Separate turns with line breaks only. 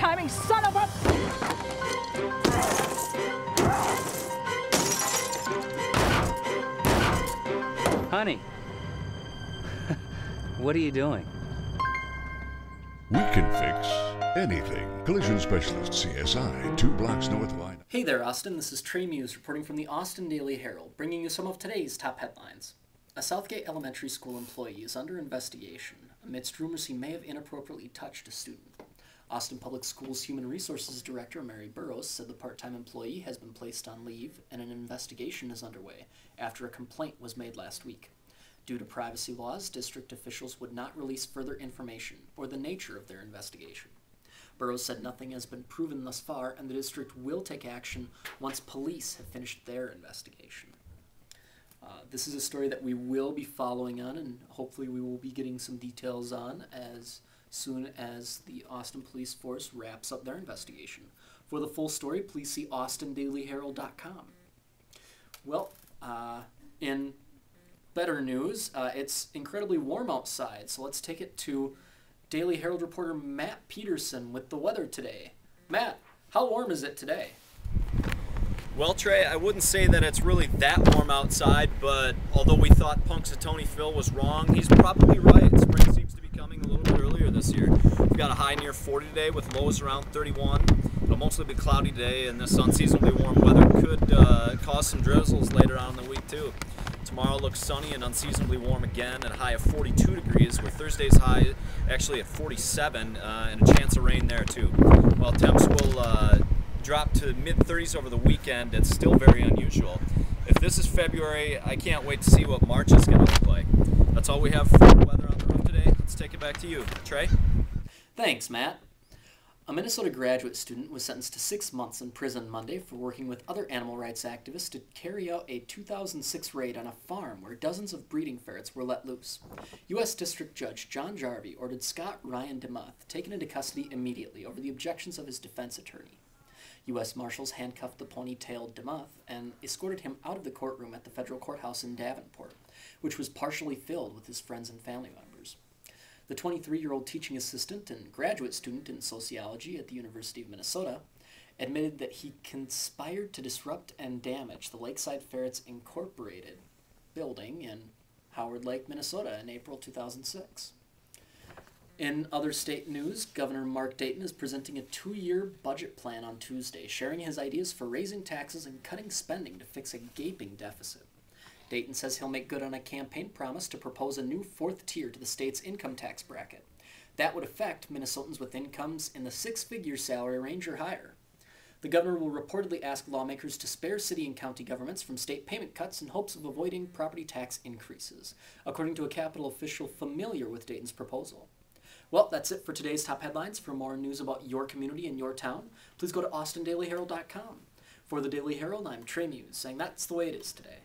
timing, son of a...
Honey, what are you doing?
We can fix anything. Collision Specialist CSI, 2 blocks north of I.
Hey there, Austin. This is Trey Muse reporting from the Austin Daily Herald, bringing you some of today's top headlines. A Southgate Elementary School employee is under investigation amidst rumors he may have inappropriately touched a student. Austin Public Schools Human Resources Director Mary Burrows said the part-time employee has been placed on leave and an investigation is underway after a complaint was made last week. Due to privacy laws, district officials would not release further information or the nature of their investigation. Burrows said nothing has been proven thus far and the district will take action once police have finished their investigation. This is a story that we will be following on, and hopefully we will be getting some details on as soon as the Austin Police Force wraps up their investigation. For the full story, please see austindailyherald.com. Well, in better news, it's incredibly warm outside, so let's take it to Daily Herald reporter Matt Peterson with the weather today. Matt, how warm is it today?
Well, Trey, I wouldn't say that it's really that warm outside, but although we thought Punxsutawney Phil was wrong, he's probably right. Spring seems to be coming a little bit earlier this year. We've got a high near 40 today with lows around 31. It'll mostly be cloudy today, and this unseasonably warm weather could cause some drizzles later on in the week, too. Tomorrow looks sunny and unseasonably warm again at a high of 42 degrees, with Thursday's high actually at 47 and a chance of rain there, too. While temps will drop to mid-30s over the weekend, it's still very unusual. If this is February, I can't wait to see what March is going to look like. That's all we have for weather on the roof today. Let's take it back to you. Trey?
Thanks, Matt. A Minnesota graduate student was sentenced to 6 months in prison Monday for working with other animal rights activists to carry out a 2006 raid on a farm where dozens of breeding ferrets were let loose. U.S. District Judge John Jarvie ordered Scott Ryan DeMuth taken into custody immediately over the objections of his defense attorney. U.S. Marshals handcuffed the pony-tailed DeMuth and escorted him out of the courtroom at the federal courthouse in Davenport, which was partially filled with his friends and family members. The 23-year-old teaching assistant and graduate student in sociology at the University of Minnesota admitted that he conspired to disrupt and damage the Lakeside Ferrets Incorporated building in Howard Lake, Minnesota in April 2006. In other state news, Governor Mark Dayton is presenting a 2-year budget plan on Tuesday, sharing his ideas for raising taxes and cutting spending to fix a gaping deficit. Dayton says he'll make good on a campaign promise to propose a new 4th tier to the state's income tax bracket. That would affect Minnesotans with incomes in the 6-figure salary range or higher. The governor will reportedly ask lawmakers to spare city and county governments from state payment cuts in hopes of avoiding property tax increases, according to a Capitol official familiar with Dayton's proposal. Well, that's it for today's top headlines. For more news about your community and your town, please go to austindailyherald.com. For the Daily Herald, I'm Trey Muse, saying that's the way it is today.